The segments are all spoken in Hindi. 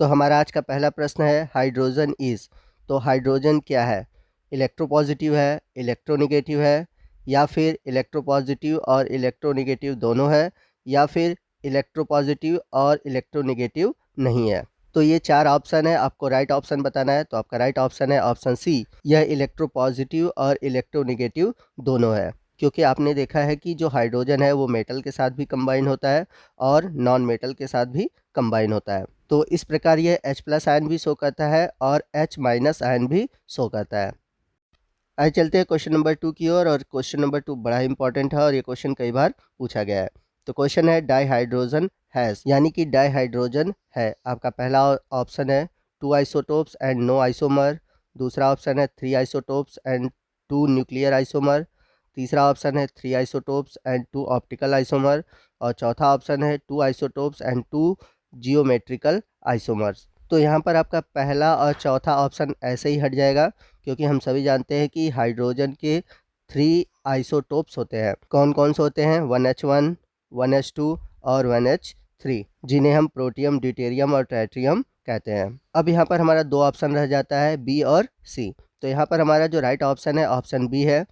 तो हमारा आज का पहला प्रश्न है हाइड्रोजन इज। तो हाइड्रोजन क्या है? इलेक्ट्रोपॉजिटिव है, इलेक्ट्रोनेगेटिव है, या फिर इलेक्ट्रोपॉजिटिव और इलेक्ट्रोनेगेटिव दोनों है, या फिर इलेक्ट्रोपॉजिटिव और इलेक्ट्रोनेगेटिव नहीं है। तो ये चार ऑप्शन है, आपको राइट ऑप्शन बताना है। तो आपका राइट ऑप्शन है ऑप्शन सी, यह इलेक्ट्रोपॉजिटिव और इलेक्ट्रोनेगेटिव दोनों है। क्योंकि आपने देखा है कि जो हाइड्रोजन है वो मेटल के साथ भी कंबाइन होता है और नॉन मेटल के साथ भी कंबाइन होता है। तो इस प्रकार ये H+ आयन भी शो करता है और H- आयन भी शो करता है। आइए चलते हैं क्वेश्चन नंबर 2 की ओर। और क्वेश्चन नंबर 2 बड़ा इंपॉर्टेंट है और ये क्वेश्चन कई बार पूछा गया है। तो क्वेश्चन है डाईहाइड्रोजन हैज़, यानी कि डाईहाइड्रोजन है। आपका पहला ऑप्शन है 2 आइसोटोप्स एंड नो आइसोमर। दूसरा ऑप्शन है 3 आइसोटोप्स एंड 2 न्यूक्लियर आइसोमर। तीसरा ऑप्शन है 3 आइसोटोप्स एंड 2 ऑप्टिकल आइसोमर। और चौथा ऑप्शन है 2 आइसोटोप्स एंड 2 जियोमेट्रिकल आइसोमर्स। तो यहाँ पर आपका पहला और चौथा ऑप्शन ऐसे ही हट जाएगा, क्योंकि हम सभी जानते हैं कि हाइड्रोजन के 3 आइसोटोप्स होते हैं। कौन कौन से होते हैं? 1H1, 1H2 और 1H3, जिन्हें हम प्रोटियम, ड्यूटेरियम और ट्राइटियम कहते हैं। अब यहाँ पर हमारा दो ऑप्शन रह जाता है, बी और सी। तो यहाँ पर हमारा जो राइट ऑप्शन है ऑप्शन बी है,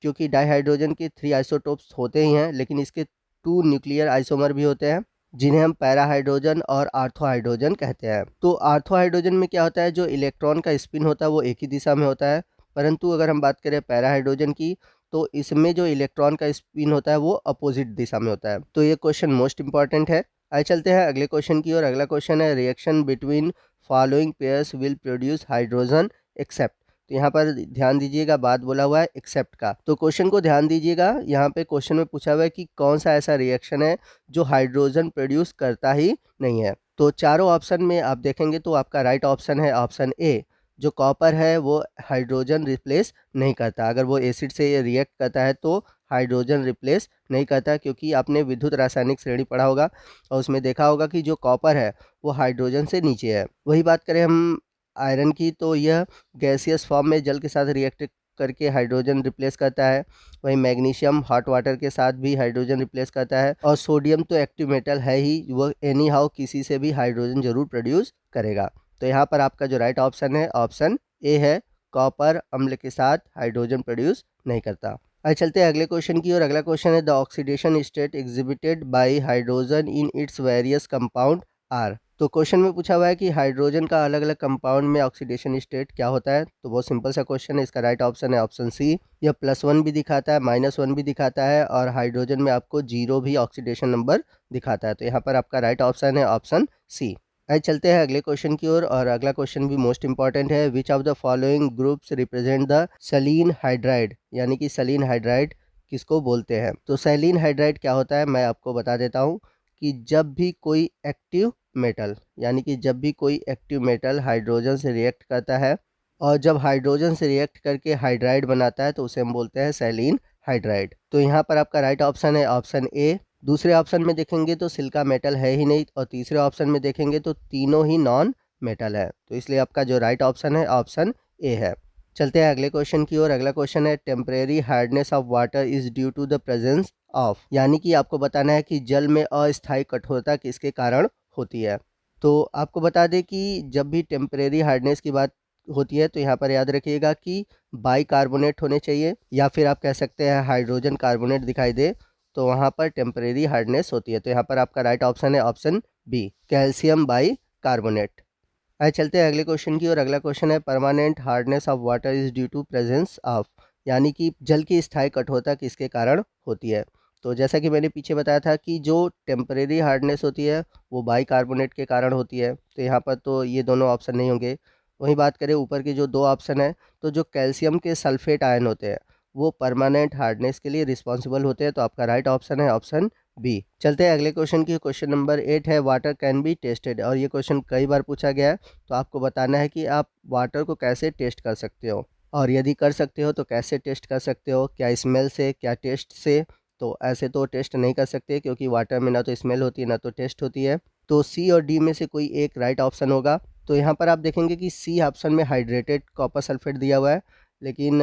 क्योंकि डाईहाइड्रोजन के 3 आइसोटोप्स होते ही हैं, लेकिन इसके 2 न्यूक्लियर आइसोमर भी होते हैं, जिन्हें हम पैरा हाइड्रोजन और आर्थो हाइड्रोजन कहते हैं। तो आर्थो हाइड्रोजन में क्या होता है, जो इलेक्ट्रॉन का स्पिन होता है वो एक ही दिशा में होता है। परंतु अगर हम बात करें पैरा हाइड्रोजन की, तो इसमें जो इलेक्ट्रॉन का स्पिन होता है वो अपोजिट दिशा में होता है। तो ये क्वेश्चन मोस्ट इंपॉर्टेंट है। आइए चलते हैं अगले क्वेश्चन की ओर। अगला क्वेश्चन है reaction between following pairs will produce hydrogen except. तो यहाँ पर ध्यान दीजिएगा, बात बोला हुआ है एक्सेप्ट का। तो क्वेश्चन को ध्यान दीजिएगा, यहाँ पे क्वेश्चन में पूछा हुआ है कि कौन सा ऐसा रिएक्शन है जो हाइड्रोजन प्रोड्यूस करता ही नहीं है। तो चारों ऑप्शन में आप देखेंगे तो आपका राइट ऑप्शन है ऑप्शन ए। जो कॉपर है वो हाइड्रोजन रिप्लेस नहीं करता। अगर वो एसिड से रिएक्ट करता है तो हाइड्रोजन रिप्लेस नहीं करता, क्योंकि आपने विद्युत रासायनिक श्रेणी पढ़ा होगा और उसमें देखा होगा कि जो कॉपर है वो हाइड्रोजन से नीचे है। वही बात करें हम आयरन की, तो यह गैसियस फॉर्म में जल के साथ रिएक्ट करके हाइड्रोजन रिप्लेस करता है। वहीं मैग्नीशियम हॉट वाटर के साथ भी हाइड्रोजन रिप्लेस करता है। और सोडियम तो एक्टिव मेटल है ही, वह एनी हाउ किसी से भी हाइड्रोजन जरूर प्रोड्यूस करेगा। तो यहाँ पर आपका जो राइट ऑप्शन है ऑप्शन ए है, कॉपर अम्ल के साथ हाइड्रोजन प्रोड्यूस नहीं करता। आइए चलते हैं अगले क्वेश्चन की ओर। अगला क्वेश्चन है the oxidation state exhibited by hydrogen in its various compound are. तो क्वेश्चन में पूछा हुआ है कि हाइड्रोजन का अलग अलग कंपाउंड में ऑक्सीडेशन स्टेट क्या होता है। तो बहुत सिंपल सा क्वेश्चन है, इसका राइट ऑप्शन है ऑप्शन सी। यह +1 भी दिखाता है, -1 भी दिखाता है, और हाइड्रोजन में आपको 0 भी ऑक्सीडेशन नंबर दिखाता है। तो यहाँ पर आपका राइट ऑप्शन है ऑप्शन सी। आइए चलते हैं अगले क्वेश्चन की ओर। और अगला क्वेश्चन भी मोस्ट इंपॉर्टेंट है, which of the following groups represent the Celine hydride, यानी कि सेलीन हाइड्राइड किसको बोलते हैं। तो सेलीन हाइड्राइड क्या होता है मैं आपको बता देता हूँ, कि जब भी कोई एक्टिव मेटल, यानी कि जब भी कोई एक्टिव मेटल हाइड्रोजन से रिएक्ट करता है और जब हाइड्रोजन से रिएक्ट करके हाइड्राइड बनाता है तो उसे हम बोलते हैं सेलीन हाइड्राइड। तो यहाँ पर आपका राइट ऑप्शन है ऑप्शन ए। दूसरे ऑप्शन में देखेंगे तो सिलिका मेटल है ही नहीं, और तीसरे ऑप्शन में देखेंगे तो तीनों ही नॉन मेटल है। तो इसलिए आपका जो राइट ऑप्शन है ऑप्शन ए है। चलते हैं अगले क्वेश्चन की ओर। अगला क्वेश्चन है temporary hardness of water is due to the presence of, यानी कि आपको बताना है कि जल में अस्थायी कठोरता किसके कारण होती है। तो आपको बता दें कि जब भी टेम्परेरी हार्डनेस की बात होती है तो यहाँ पर याद रखिएगा कि बाई कार्बोनेट होने चाहिए, या फिर आप कह सकते हैं हाइड्रोजन कार्बोनेट दिखाई दे, तो वहाँ पर टेम्परेरी हार्डनेस होती है। तो यहाँ पर आपका राइट ऑप्शन है option B, calcium bicarbonate. आइए चलते हैं अगले क्वेश्चन की। और अगला क्वेश्चन है permanent hardness of water is due to presence of, यानी कि जल की स्थायी कठोरता किसके कारण होती है। तो जैसा कि मैंने पीछे बताया था कि जो टेम्परेरी हार्डनेस होती है वो बाई कार्बोनेट के कारण होती है। तो यहाँ पर तो ये दोनों ऑप्शन नहीं होंगे। वहीं बात करें ऊपर के जो दो ऑप्शन है, तो जो कैल्शियम के सल्फेट आयन होते हैं वो परमानेंट हार्डनेस के लिए रिस्पॉन्सिबल होते हैं। तो आपका राइट ऑप्शन है ऑप्शन बी। चलते हैं अगले क्वेश्चन की। क्वेश्चन नंबर 8 है वाटर कैन बी टेस्टेड, और ये क्वेश्चन कई बार पूछा गया है। तो आपको बताना है कि आप वाटर को कैसे टेस्ट कर सकते हो, और यदि कर सकते हो तो कैसे टेस्ट कर सकते हो, क्या स्मेल से, क्या टेस्ट से। तो ऐसे तो टेस्ट नहीं कर सकते, क्योंकि वाटर में ना तो स्मेल होती है ना तो टेस्ट होती है। तो सी और डी में से कोई एक राइट ऑप्शन होगा। तो यहाँ पर आप देखेंगे कि सी ऑप्शन में हाइड्रेटेड कॉपर सल्फेट दिया हुआ है, लेकिन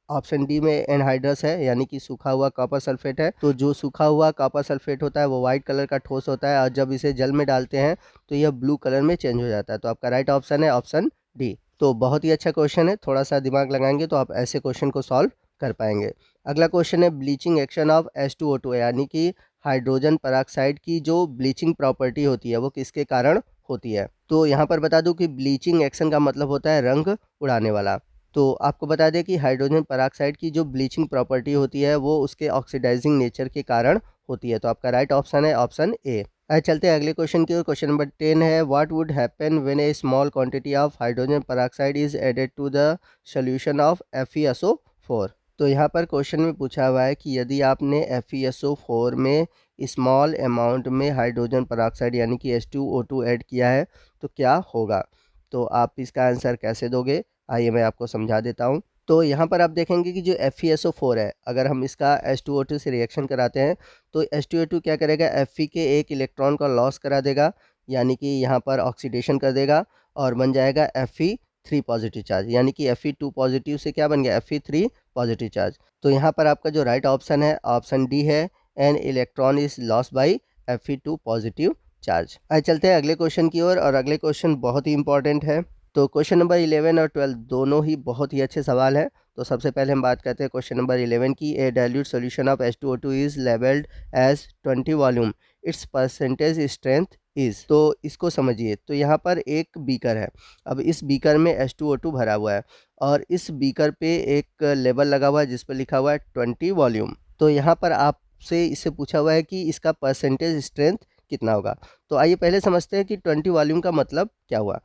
ऑप्शन डी में एनहाइड्रस है, यानी कि सूखा हुआ कॉपर सल्फेट है। तो जो सूखा हुआ कॉपर सल्फेट होता है वो वाइट कलर का ठोस होता है, और जब इसे जल में डालते हैं तो यह ब्लू कलर में चेंज हो जाता है। तो आपका राइट ऑप्शन है ऑप्शन डी। तो बहुत ही अच्छा क्वेश्चन है, थोड़ा सा दिमाग लगाएंगे तो आप ऐसे क्वेश्चन को सॉल्व कर पाएंगे। अगला क्वेश्चन है ब्लीचिंग एक्शन ऑफ H2O2, यानी कि हाइड्रोजन पेरोक्साइड की जो ब्लीचिंग प्रॉपर्टी होती है वो किसके कारण होती है। तो यहाँ पर बता दूं कि ब्लीचिंग एक्शन का मतलब होता है रंग उड़ाने वाला। तो आपको बता दें कि हाइड्रोजन पेरोक्साइड की जो ब्लीचिंग प्रॉपर्टी होती है वो उसके ऑक्सीडाइजिंग नेचर के कारण होती है। तो आपका राइट ऑप्शन है ऑप्शन ए। आइए चलते हैं अगले क्वेश्चन की ओर। क्वेश्चन नंबर 10 है, what would happen when a small quantity of hydrogen peroxide is added to the solution of FeSO4। तो यहाँ पर क्वेश्चन में पूछा हुआ है कि यदि आपने FeSO4 में स्मॉल अमाउंट में हाइड्रोजन पेरोक्साइड यानी कि H2O2 ऐड किया है तो क्या होगा। तो आप इसका आंसर कैसे दोगे, आइए मैं आपको समझा देता हूँ। तो यहाँ पर आप देखेंगे कि जो FeSO4 है, अगर हम इसका H2O2 से रिएक्शन कराते हैं तो H2O2 क्या करेगा, Fe के एक इलेक्ट्रॉन का लॉस करा देगा, यानी कि यहाँ पर ऑक्सीडेशन कर देगा और बन जाएगा Fe3 पॉजिटिव चार्ज, यानी कि Fe2 पॉजिटिव से क्या बन गया Fe3 पॉजिटिव चार्ज। तो यहाँ पर आपका जो राइट ऑप्शन है ऑप्शन डी है, an electron is loss by Fe2 positive charge. आइए चलते हैं अगले क्वेश्चन की ओर, और अगले क्वेश्चन बहुत ही इंपॉर्टेंट है। तो क्वेश्चन नंबर 11 और 12 दोनों ही बहुत ही अच्छे सवाल हैं। तो सबसे पहले हम बात करते हैं क्वेश्चन नंबर 11 की। A dilute solution of H2O2 is labelled as 20 volume, its percentage strength is. तो इसको समझिए। तो यहाँ पर एक बीकर है, अब इस बीकर में H2O2 भरा हुआ है और इस बीकर पे एक लेबल लगा हुआ है जिस पर लिखा हुआ है 20 वॉल्यूम। तो यहाँ पर आपसे इससे पूछा हुआ है कि इसका परसेंटेज स्ट्रेंथ कितना होगा। तो आइए पहले समझते हैं कि 20 वॉल्यूम का मतलब क्या हुआ।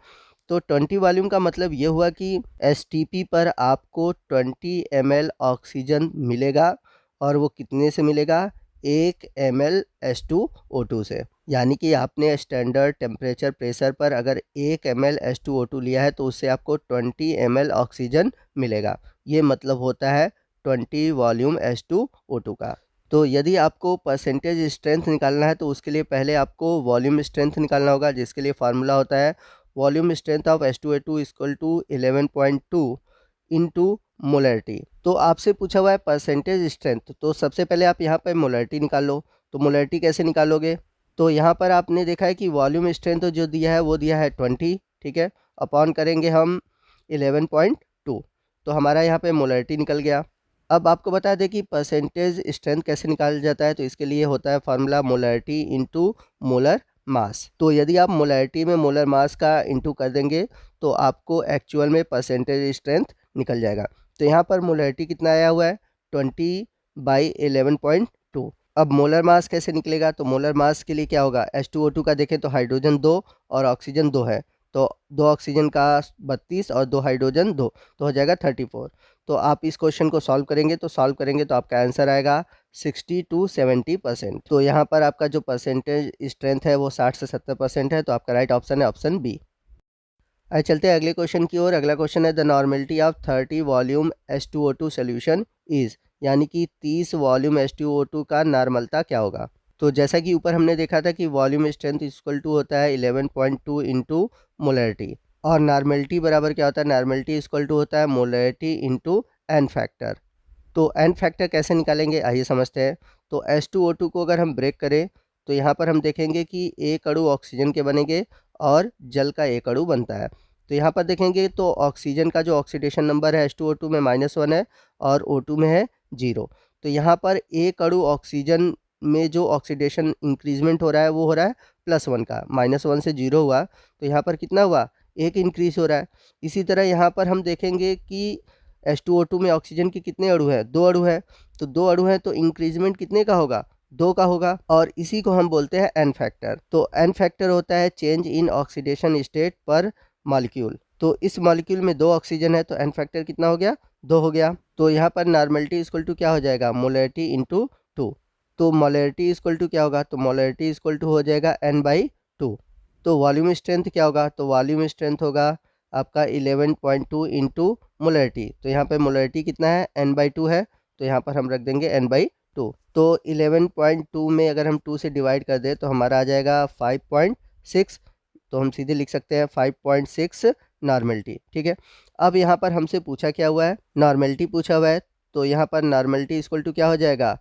तो 20 वॉल्यूम का मतलब ये हुआ कि STP पर आपको 20 ml ऑक्सीजन मिलेगा, और वो कितने से मिलेगा, 1 ml H2O2 से। यानी कि आपने स्टैंडर्ड टेम्परेचर प्रेशर पर अगर 1 ml H2O2 लिया है तो उससे आपको 20 ml ऑक्सीजन मिलेगा। ये मतलब होता है 20 वॉल्यूम H2O2 का। तो यदि आपको परसेंटेज स्ट्रेंथ निकालना है तो उसके लिए पहले आपको वॉल्यूम स्ट्रेंथ निकालना होगा, जिसके लिए फार्मूला होता है volume strength of H2O2 equal to 11.2 into molarity. तो आपसे पूछा हुआ है परसेंटेज स्ट्रेंथ, तो सबसे पहले आप यहाँ पर मोलरिटी निकाल लो। तो मोलरिटी कैसे निकालोगे, तो यहाँ पर आपने देखा है कि वॉल्यूम स्ट्रेंथ जो दिया है वो दिया है 20, ठीक है, अपॉन करेंगे हम 11.2, तो हमारा यहाँ पे मोलरिटी निकल गया। अब आपको बता दें कि परसेंटेज स्ट्रेंथ कैसे निकाला जाता है। तो इसके लिए होता है formula molarity into molar mass. तो यदि आप मोलरिटी में मोलर मास का इंटू कर देंगे तो आपको एक्चुअल में परसेंटेज स्ट्रेंथ निकल जाएगा। तो यहाँ पर मोलरिटी कितना आया हुआ है 20/11.2। अब मोलर मास कैसे निकलेगा, तो मोलर मास के लिए क्या होगा, H2O2 का देखें तो हाइड्रोजन 2 और ऑक्सीजन 2 है, तो 2 ऑक्सीजन का 32 और 2 हाइड्रोजन 2, तो हो जाएगा 34। तो आप इस क्वेश्चन को सॉल्व करेंगे तो आपका आंसर आएगा 60 to 70%। तो यहाँ पर आपका जो परसेंटेज स्ट्रेंथ है वो 60 से 70% है। तो आपका राइट ऑप्शन है ऑप्शन बी। आइए चलते हैं अगले क्वेश्चन की ओर। अगला क्वेश्चन है the normality of 30 volume H2O2 solution is, यानी कि 30 वॉल्यूम H2O2 का नॉर्मलता क्या होगा। तो जैसा कि ऊपर हमने देखा था कि वॉल्यूम स्ट्रेंथ इक्वल टू होता है 11.2 इंटू मोलरिटी, और नॉर्मेलिटी बराबर क्या होता है, नॉर्मेलिटी इक्वल टू होता है मोलरिटी इंटू एन फैक्टर। तो एन फैक्टर कैसे निकालेंगे, आइए समझते हैं। तो H2O2 को अगर हम ब्रेक करें तो यहाँ पर हम देखेंगे कि एक अणु ऑक्सीजन के बनेंगे और जल का एक अणु बनता है। तो यहाँ पर देखेंगे तो ऑक्सीजन का जो ऑक्सीडेशन नंबर है H2O2 में -1 है और O2 में है 0। तो यहाँ पर एक अणु ऑक्सीजन में जो ऑक्सीडेशन इंक्रीजमेंट हो रहा है वो हो रहा है +1 का, -1 से 0 हुआ तो यहाँ पर कितना हुआ, 1 इंक्रीज हो रहा है। इसी तरह यहाँ पर हम देखेंगे कि H2O2 में ऑक्सीजन के कितने अणु हैं, 2 अणु हैं, तो 2 अणु हैं तो इंक्रीजमेंट कितने का होगा, 2 का होगा, और इसी को हम बोलते हैं एन फैक्टर। तो एन फैक्टर होता है चेंज इन ऑक्सीडेशन स्टेट पर मॉलिक्यूल। तो इस मॉलिक्यूल में 2 ऑक्सीजन है तो एन फैक्टर कितना हो गया, 2 हो गया। तो यहाँ पर नॉर्मेलिटी इक्वल टू क्या हो जाएगा, मोलरिटी इंटू 2। तो मोलरिटी इक्वल टू क्या होगा, तो मोलरिटी इक्वल टू हो जाएगा n/2। तो वॉल्यूम स्ट्रेंथ क्या होगा, तो वॉल्यूम स्ट्रेंथ होगा आपका 11.2 इंटू मोलरिटी। तो यहाँ पे मोलरिटी कितना है, n/2 है, तो यहाँ पर हम रख देंगे n/2। तो 11.2 में अगर हम 2 से डिवाइड कर दें तो हमारा आ जाएगा 5.6। तो हम सीधे लिख सकते हैं 5.6 नॉर्मेलिटी। ठीक है, अब यहाँ पर हमसे पूछा क्या हुआ है, नॉर्मेलिटी पूछा हुआ है, तो यहाँ पर नॉर्मेलिटी इक्वल टू क्या हो जाएगा,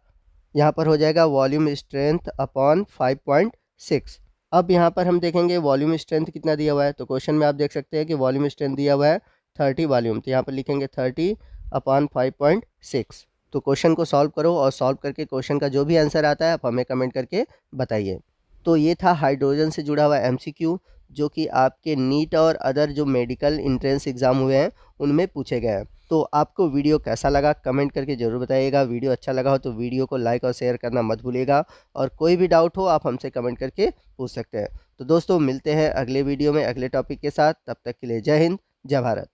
यहाँ पर हो जाएगा वॉल्यूम स्ट्रेंथ अपॉन 5.6। अब यहाँ पर हम देखेंगे वॉल्यूम स्ट्रेंथ कितना दिया हुआ है, तो क्वेश्चन में आप देख सकते हैं कि वॉल्यूम स्ट्रेंथ दिया हुआ है 30 वॉल्यूम, तो यहाँ पर लिखेंगे 30 अपॉन 5.6। तो क्वेश्चन को सॉल्व करो और सॉल्व करके क्वेश्चन का जो भी आंसर आता है आप हमें कमेंट करके बताइए। तो ये था हाइड्रोजन से जुड़ा हुआ एमसीक्यू जो कि आपके नीट और अदर जो मेडिकल एंट्रेंस एग्ज़ाम हुए हैं उनमें पूछे गए हैं। तो आपको वीडियो कैसा लगा कमेंट करके ज़रूर बताइएगा। वीडियो अच्छा लगा हो तो वीडियो को लाइक और शेयर करना मत भूलिएगा, और कोई भी डाउट हो आप हमसे कमेंट करके पूछ सकते हैं। तो दोस्तों मिलते हैं अगले वीडियो में अगले टॉपिक के साथ, तब तक के लिए जय हिंद, जय भारत।